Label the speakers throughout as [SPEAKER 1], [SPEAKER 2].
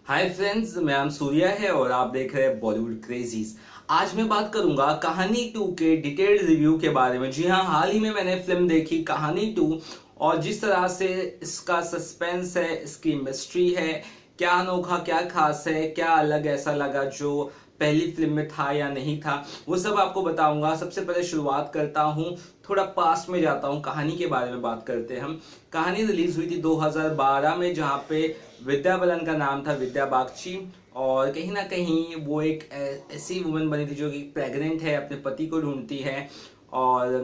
[SPEAKER 1] Hi friends, मैं नाम सूर्या है और आप देख रहे हैं बॉलीवुड क्रेजीज। आज मैं बात करूंगा कहानी 2 के डिटेल्ड रिव्यू के बारे में। जी हाँ, हाल ही में मैंने फिल्म देखी कहानी 2 और जिस तरह से इसका सस्पेंस है, इसकी मिस्ट्री है, क्या अनोखा क्या खास है, क्या अलग ऐसा लगा जो पहली फिल्म में था या नहीं था, वो सब आपको बताऊंगा। सबसे पहले शुरुआत करता हूँ, थोड़ा पास्ट में जाता हूँ, कहानी के बारे में बात करते हैं हम। कहानी रिलीज हुई थी 2012 में, जहाँ पे विद्या बालन का नाम था विद्या बागची। और कहीं ना कहीं वो एक ऐसी वुमन बनी थी जो कि प्रेग्नेंट है, अपने पति को ढूंढती है और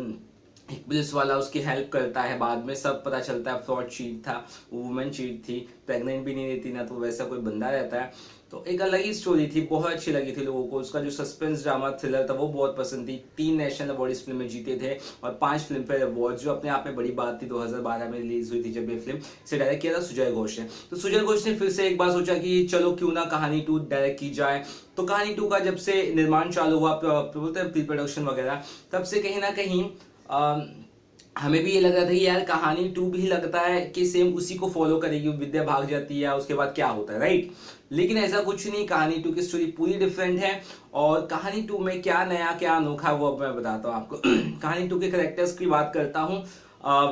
[SPEAKER 1] एक पुलिस वाला उसकी हेल्प करता है। बाद में सब पता चलता है फ्रॉड चीट था, वो वुमेन चीट थी, प्रेग्नेंट भी नहीं रहती ना, तो वैसा कोई बंदा रहता है। तो एक अलग ही स्टोरी थी, बहुत अच्छी लगी थी लोगों को। उसका जो सस्पेंस ड्रामा थ्रिलर था वो बहुत पसंद थी। 3 नेशनल अवार्ड इस फिल्म में जीते थे और 5 फिल्म फेयर अवार्ड, जो अपने आप में बड़ी बात थी। 2012 में रिलीज हुई थी जब ये फिल्म। इसे डायरेक्ट किया था सुजय घोष ने। तो सुजय घोष ने फिर से एक बार सोचा कि चलो क्यों ना कहानी 2 डायरेक्ट की जाए। तो कहानी 2 का जब से निर्माण चालू हुआ, बोलते हैं प्री प्रोडक्शन वगैरह, तब से कहीं ना कहीं हमें भी ये लग रहा था कि यार कहानी 2 भी लगता है कि सेम उसी को फॉलो करेगी, विद्या भाग जाती है उसके बाद क्या होता है, राइट। लेकिन ऐसा कुछ नहीं, कहानी 2 की स्टोरी पूरी डिफरेंट है। और कहानी 2 में क्या नया क्या अनोखा वो अब मैं बताता हूँ आपको। कहानी 2 के करेक्टर्स की बात करता हूँ।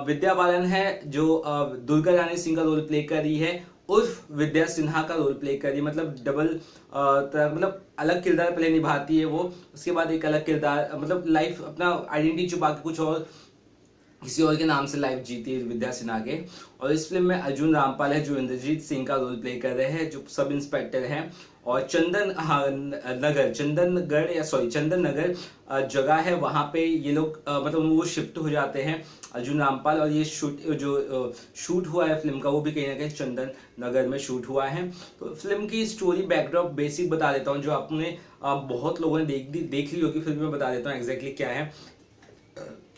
[SPEAKER 1] विद्या बालन है जो दुर्गा रानी सिंह का रोल प्ले कर रही है, उर्फ विद्या सिन्हा का रोल प्ले कर रही है। मतलब डबल मतलब अलग किरदार पहले निभाती है वो, उसके बाद एक अलग किरदार, मतलब लाइफ अपना आइडेंटिटी छुपा के कुछ और किसी और के नाम से लाइफ जीती है विद्या सिन्हा के। और इस फिल्म में अर्जुन रामपाल है जो इंद्रजीत सिंह का रोल प्ले कर रहे हैं, जो सब इंस्पेक्टर हैं। और चंदन नगर जगह है, वहां पे ये लोग मतलब वो शिफ्ट हो जाते हैं, अर्जुन रामपाल। और ये शूट हुआ है फिल्म का, वो भी कहीं ना कहीं चंदन नगर में शूट हुआ है। तो फिल्म की स्टोरी बैकड्रॉप बेसिक बता देता हूँ, जो आपने बहुत लोगों ने देख ली होगी फिल्म में। बता देता हूँ एग्जैक्टली क्या है।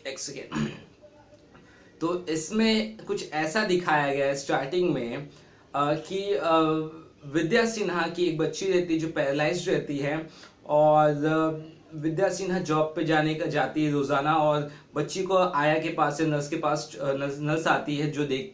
[SPEAKER 1] एक सेकेंड। तो इसमें कुछ ऐसा दिखाया गया है स्टार्टिंग में कि विद्या सिन्हा की एक बच्ची रहती है जो पैरालाइज्ड रहती है। और विद्या सिन्हा जॉब पे जाती है रोजाना, और बच्ची को आया के पास से नर्स के पास नर्स आती है जो देख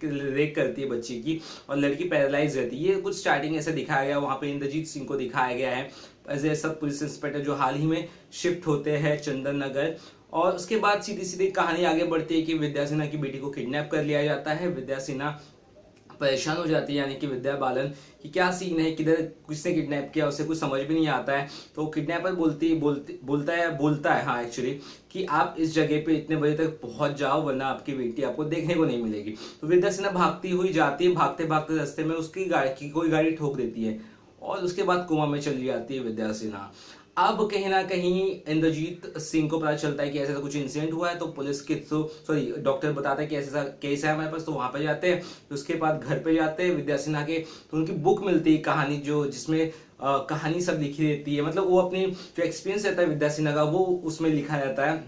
[SPEAKER 1] करती है बच्ची की, और लड़की पैरालाइज रहती है। ये कुछ स्टार्टिंग ऐसे दिखाया गया। वहां पे इंद्रजीत सिंह को दिखाया गया है एज ए सब पुलिस इंस्पेक्टर जो हाल ही में शिफ्ट होते हैं चंदन नगर। और उसके बाद सीधी सीधी कहानी आगे बढ़ती है कि विद्या सिन्हा की बेटी को किडनैप कर लिया जाता है। विद्या सिन्हा परेशान हो जाती है, यानी कि विद्या बालन, कि क्या सीन है, किधर किसने किडनैप किया, उसे कुछ समझ भी नहीं आता है। तो किडनैपर बोलता है हाँ एक्चुअली, कि आप इस जगह पे इतने बजे तक पहुंच जाओ वरना आपकी बेटी आपको देखने को नहीं मिलेगी। तो विद्या सिन्हा भागती हुई जाती है, भागते भागते रास्ते में उसकी कोई गाड़ी ठोक देती है और उसके बाद कोमा में चली जाती है विद्या सिन्हा। अब कहीं ना कहीं इंद्रजीत सिंह को पता चलता है कि ऐसा कुछ इंसिडेंट हुआ है, तो पुलिस के थ्रू डॉक्टर बताता है कि ऐसा केस है हमारे पास। तो वहां पे जाते हैं, तो उसके बाद घर पे जाते हैं विद्या सिन्हा के, तो उनकी बुक मिलती है कहानी, जिसमें कहानी सब लिखी रहती है। मतलब वो अपनी जो एक्सपीरियंस रहता है विद्या सिन्हा का, वो उसमें लिखा रहता है।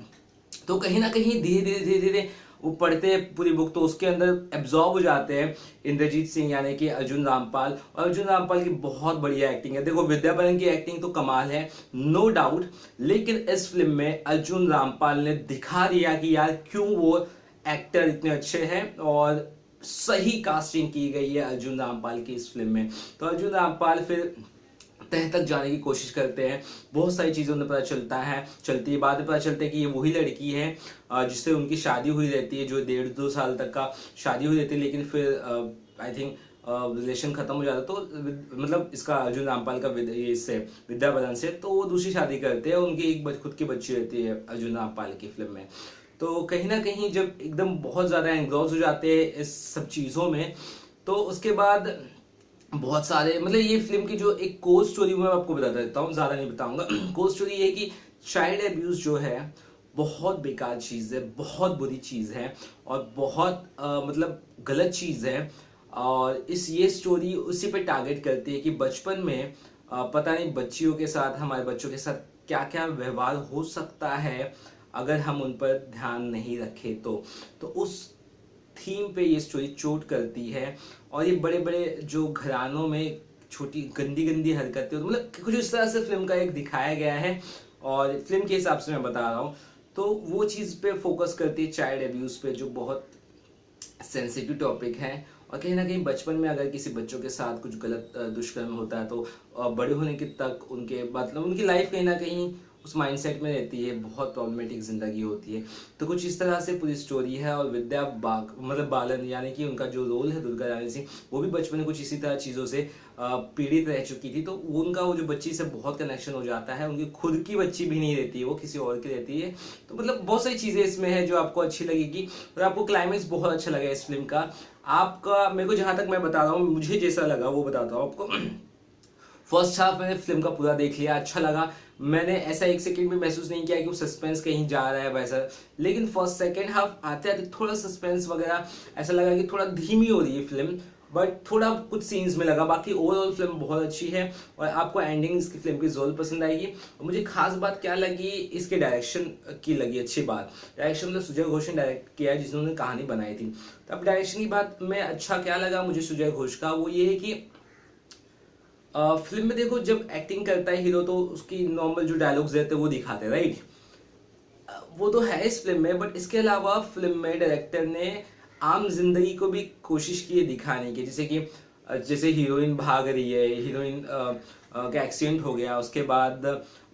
[SPEAKER 1] तो कहीं ना कहीं धीरे धीरे वो पढ़ते हैं पूरी बुक, तो उसके अंदर एब्जॉर्ब हो जाते हैं इंद्रजीत सिंह यानी कि अर्जुन रामपाल। और अर्जुन रामपाल की बहुत बढ़िया एक्टिंग है। देखो विद्या बालन की एक्टिंग तो कमाल है, नो डाउट, लेकिन इस फिल्म में अर्जुन रामपाल ने दिखा दिया कि यार क्यों वो एक्टर इतने अच्छे हैं, और सही कास्टिंग की गई है अर्जुन रामपाल की इस फिल्म में। तो अर्जुन रामपाल फिर तह तक जाने की कोशिश करते हैं, बहुत सारी चीज़ें उन्हें पता चलती है। बाद में पता चलता है कि ये वही लड़की है जिससे उनकी शादी हुई रहती है, जो 1.5-2 साल तक का शादी हुई रहती है। लेकिन फिर आई थिंक रिलेशन खत्म हो जाता, तो मतलब इसका अर्जुन रामपाल का इससे विद्या बालन से, तो वो दूसरी शादी करते हैं। उनकी एक खुद की बच्ची रहती है अर्जुन रामपाल की फिल्म में। तो कहीं ना कहीं जब एकदम बहुत ज़्यादा एंग्रॉस हो जाते हैं इस सब चीज़ों में, तो उसके बाद बहुत सारे, मतलब ये फिल्म की जो एक कोर स्टोरी मैं आपको बता देता हूँ, ज्यादा नहीं बताऊंगा। कोर स्टोरी ये है कि चाइल्ड एब्यूज जो है बहुत बेकार चीज है, बहुत बुरी चीज है, और बहुत मतलब गलत चीज है। और ये स्टोरी उसी पे टारगेट करती है कि बचपन में पता नहीं बच्चियों के साथ, हमारे बच्चों के साथ क्या क्या व्यवहार हो सकता है अगर हम उन पर ध्यान नहीं रखें। तो उस थीम पे ये स्टोरी चोट करती है। और ये बड़े बड़े जो घरानों में छोटी गंदी गंदी हरकतें, मतलब कुछ इस तरह से फिल्म का एक दिखाया गया है, और फिल्म के हिसाब से मैं बता रहा हूँ। तो वो चीज़ पे फोकस करती है, चाइल्ड एब्यूज पे, जो बहुत सेंसिटिव टॉपिक है और कहीं ना कहीं बचपन में अगर किसी बच्चों के साथ कुछ गलत दुष्कर्म होता है तो बड़े होने के तक उनके मतलब उनकी लाइफ कहीं ना कहीं उस माइंडसेट में रहती है, बहुत प्रॉब्लमेटिक ज़िंदगी होती है। तो कुछ इस तरह से पूरी स्टोरी है। और विद्या मतलब बालन यानी कि उनका जो रोल है दुर्गा रानी सिंह, वो भी बचपन में कुछ इसी तरह चीज़ों से पीड़ित रह चुकी थी। तो उनका वो जो बच्ची से बहुत कनेक्शन हो जाता है, उनकी खुद की बच्ची भी नहीं रहती है, वो किसी और की रहती है। तो मतलब बहुत सारी चीज़ें इसमें है जो आपको अच्छी लगेगी और आपको क्लाइमेक्स बहुत अच्छा लगा इस फिल्म का। आपका मेरे को जहाँ तक मैं बता रहा हूँ, मुझे जैसा लगा वो बताता हूँ आपको। फर्स्ट हाफ मैंने फिल्म का पूरा देख लिया, अच्छा लगा। मैंने ऐसा एक सेकंड भी महसूस नहीं किया कि वो सस्पेंस कहीं जा रहा है वैसा। लेकिन फर्स्ट सेकंड हाफ आते आते थोड़ा सस्पेंस वगैरह ऐसा लगा कि थोड़ा धीमी हो रही है फिल्म, बट थोड़ा कुछ सीन्स में लगा। बाकी ओवरऑल फिल्म बहुत अच्छी है और आपको एंडिंग इसकी फिल्म की जरूर पसंद आएगी। और मुझे खास बात क्या लगी, इसके डायरेक्शन की लगी अच्छी बात। डायरेक्शन मतलब सुजय घोष ने डायरेक्ट किया है, जिन्होंने कहानी बनाई थी। तो अब डायरेक्शन की बात में अच्छा क्या लगा मुझे सुजय घोष का, वो ये है कि फिल्म में देखो जब एक्टिंग करता है हीरो तो उसकी नॉर्मल जो डायलॉग्स रहते हैं वो दिखाते हैं, राइट। वो तो है इस फिल्म में, बट इसके अलावा फिल्म में डायरेक्टर ने आम जिंदगी को भी कोशिश की है दिखाने की। जैसे कि जैसे हीरोइन भाग रही है, हीरोइन का एक्सीडेंट हो गया, उसके बाद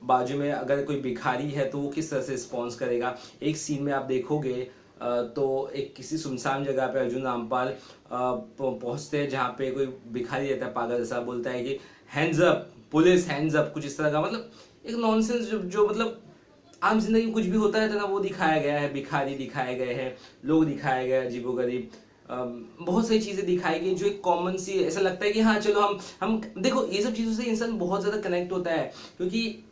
[SPEAKER 1] बाजू में अगर कोई भिखारी है तो वो किस तरह से रिस्पॉन्स करेगा। एक सीन में आप देखोगे तो एक किसी सुनसान जगह पे अर्जुन रामपाल पहुंचते हैं जहाँ पे कोई भिखारी रहता है पागल सा, बोलता है कि hands up police, hands up, कुछ इस तरह का। मतलब एक नॉनसेंस जो मतलब आम जिंदगी में कुछ भी होता है ना, वो दिखाया गया है। भिखारी दिखाए गए हैं, लोग दिखाए गए हैं अजीबोगरीब, बहुत सारी चीजें दिखाई गई जो एक कॉमन सी ऐसा लगता है कि हाँ चलो हम देखो ये सब चीजों से इंसान बहुत ज्यादा कनेक्ट होता है। क्योंकि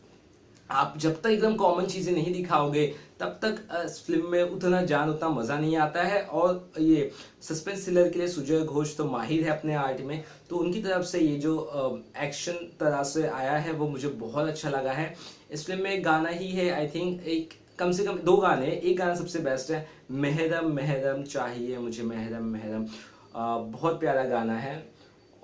[SPEAKER 1] आप जब तक एकदम कॉमन चीजें नहीं दिखाओगे तब तक फिल्म में उतना जान उतना मजा नहीं आता है। और ये सस्पेंस थ्रिलर के लिए सुजय घोष तो माहिर है अपने आर्ट में, तो उनकी तरफ से ये जो एक्शन तरह से आया है वो मुझे बहुत अच्छा लगा है। इस फिल्म में एक गाना ही है, आई थिंक एक कम से कम 2 गाने, एक गाना सबसे बेस्ट है, मेहरम मेहरम चाहिए मुझे मेहरम मेहरम, बहुत प्यारा गाना है।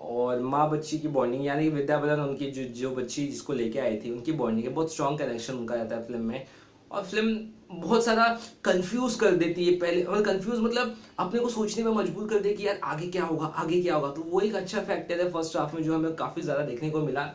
[SPEAKER 1] और माँ बच्ची की बॉन्डिंग यानी विद्या बालन उनकी जो बच्ची जिसको लेके आई थी उनकी बॉन्डिंग है, बहुत स्ट्रॉन्ग कनेक्शन उनका रहता है फिल्म में। और फिल्म बहुत सारा कंफ्यूज कर देती है पहले, और कंफ्यूज मतलब अपने को सोचने में मजबूर कर दे कि यार आगे क्या होगा आगे क्या होगा। तो वो एक अच्छा फैक्टर है फर्स्ट हाफ में जो हमें काफी ज्यादा देखने को मिला।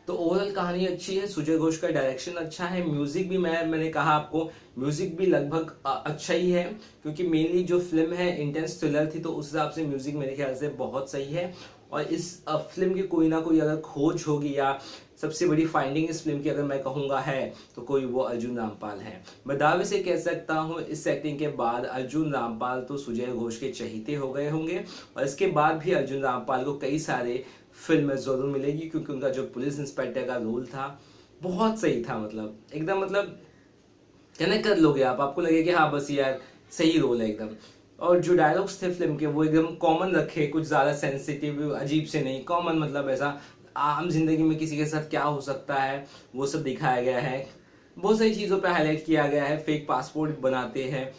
[SPEAKER 1] तो ओवरऑल कहानी अच्छी है, सुजय घोष का डायरेक्शन अच्छा है, म्यूजिक भी मैंने कहा आपको म्यूजिक भी लगभग अच्छा ही है। क्योंकि मेनली जो फिल्म है इंटेंस थ्रिलर थी तो उस हिसाब से म्यूजिक मेरे ख्याल से बहुत सही है। और इस फिल्म की कोई ना कोई अगर खोज होगी या सबसे बड़ी फाइंडिंग इस फिल्म की अगर मैं कहूंगा है तो कोई वो अर्जुन रामपाल है। मैं दावे से कह सकता हूँ इस एक्टिंग के बाद अर्जुन रामपाल तो सुजय घोष के चहीते हो गए होंगे और इसके बाद भी अर्जुन रामपाल को कई सारे फिल्म जरूर मिलेगी। क्योंकि उनका जो पुलिस इंस्पेक्टर का रोल था बहुत सही था, मतलब एकदम मतलब कनेक्ट कर लोगे आप, आपको लगे कि हाँ बस यार सही रोल है एकदम। और जो डायलॉग्स थे फिल्म के वो एकदम कॉमन रखे, कुछ ज्यादा सेंसिटिव अजीब से नहीं, कॉमन मतलब ऐसा आम जिंदगी में किसी के साथ क्या हो सकता है वो सब दिखाया गया है। बहुत सारी चीज़ों पे हाईलाइट किया गया है, फेक पासपोर्ट बनाते हैं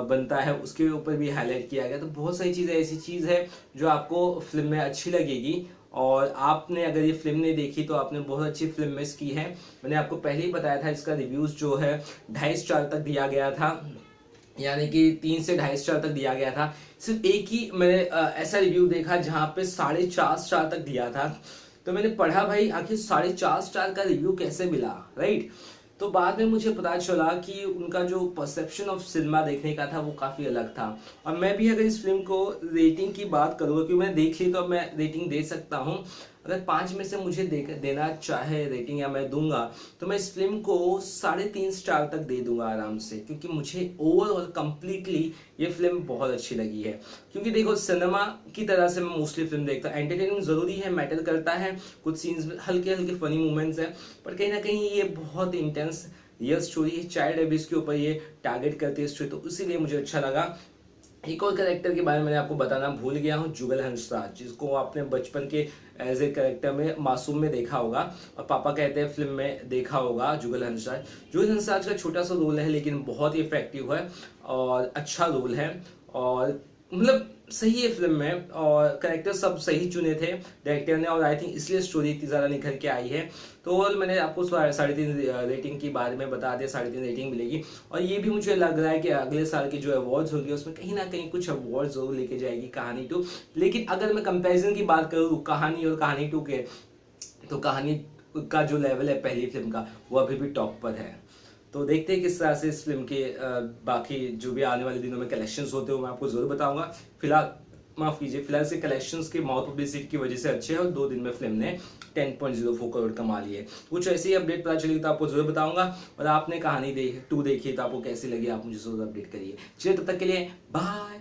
[SPEAKER 1] बनता है उसके ऊपर भी हाईलाइट किया गया। तो बहुत सारी चीज़ें ऐसी चीज़ है जो आपको फिल्म में अच्छी लगेगी। और आपने अगर ये फिल्म नहीं देखी तो आपने बहुत अच्छी फिल्म मिस की है। मैंने आपको पहले ही बताया था इसका रिव्यूज जो है 2.5 स्टार तक दिया गया था, यानी कि 3 से 2.5 स्टार तक दिया गया था। सिर्फ एक ही मैंने ऐसा रिव्यू देखा जहां पे 4.5 स्टार तक दिया था। तो मैंने पढ़ा भाई आखिर 4.5 स्टार का रिव्यू कैसे मिला, राइट। तो बाद में मुझे पता चला कि उनका जो परसेप्शन ऑफ सिनेमा देखने का था वो काफ़ी अलग था। और मैं भी अगर इस फिल्म को रेटिंग की बात करूँगा क्योंकि मैंने देख ली तो मैं रेटिंग दे सकता हूँ। अगर 5 में से मुझे देना चाहे रेटिंग या मैं दूंगा तो मैं इस फिल्म को 3.5 स्टार तक दे दूंगा आराम से। क्योंकि मुझे ओवरऑल कंप्लीटली ये फिल्म बहुत अच्छी लगी है। क्योंकि देखो सिनेमा की तरह से मैं मोस्टली फिल्म देखता हूँ, एंटरटेनमेंट जरूरी है, मैटर करता है, कुछ सीन्स हल्के हल्के फनी मूवमेंट्स हैं, पर कहीं ना कहीं ये बहुत इंटेंस रियल स्टोरी है, चाइल्ड एब्यूज के ऊपर ये टारगेट करती है स्टोरी, तो इसीलिए मुझे अच्छा लगा। एक और कैरेक्टर के बारे में मैंने आपको बताना भूल गया हूँ, जुगल हंसराज, जिसको आपने बचपन के एज ए कैरेक्टर में मासूम में देखा होगा और पापा कहते हैं फिल्म में देखा होगा। जुगल हंसराज का छोटा सा रोल है लेकिन बहुत ही इफेक्टिव है और अच्छा रोल है। और मतलब सही है फिल्म में, और कैरेक्टर सब सही चुने थे डायरेक्टर ने, और आई थिंक इसलिए स्टोरी इतनी ज़्यादा निखर के आई है। तो ओवरऑल मैंने आपको 3.5 रेटिंग के बारे में बता दिया, 3.5 रेटिंग मिलेगी। और ये भी मुझे लग रहा है कि अगले साल के जो अवार्ड्स होंगे उसमें कहीं ना कहीं कुछ अवार्ड जरूर लेके जाएगी कहानी 2। लेकिन अगर मैं कंपैरिजन की बात करूँ कहानी और कहानी 2 के, तो कहानी का जो लेवल है पहली फिल्म का वो अभी भी टॉप पर है। तो देखते हैं किस तरह से इस फिल्म के बाकी जो भी आने वाले दिनों में कलेक्शंस होते हैं मैं आपको जरूर बताऊंगा। फिलहाल माफ कीजिए, फिलहाल से कलेक्शंस के माउथ पब्लिसिटी की वजह से अच्छे हैं, और 2 दिन में फिल्म ने 10.04 करोड़ कमा लिए। कुछ ऐसी अपडेट पता चलेगी तो आपको जरूर बताऊंगा। और आपने कहानी 2 देखी तो आपको कैसी लगी आप मुझे जरूर अपडेट करिए। चलिए तब तक के लिए बाय।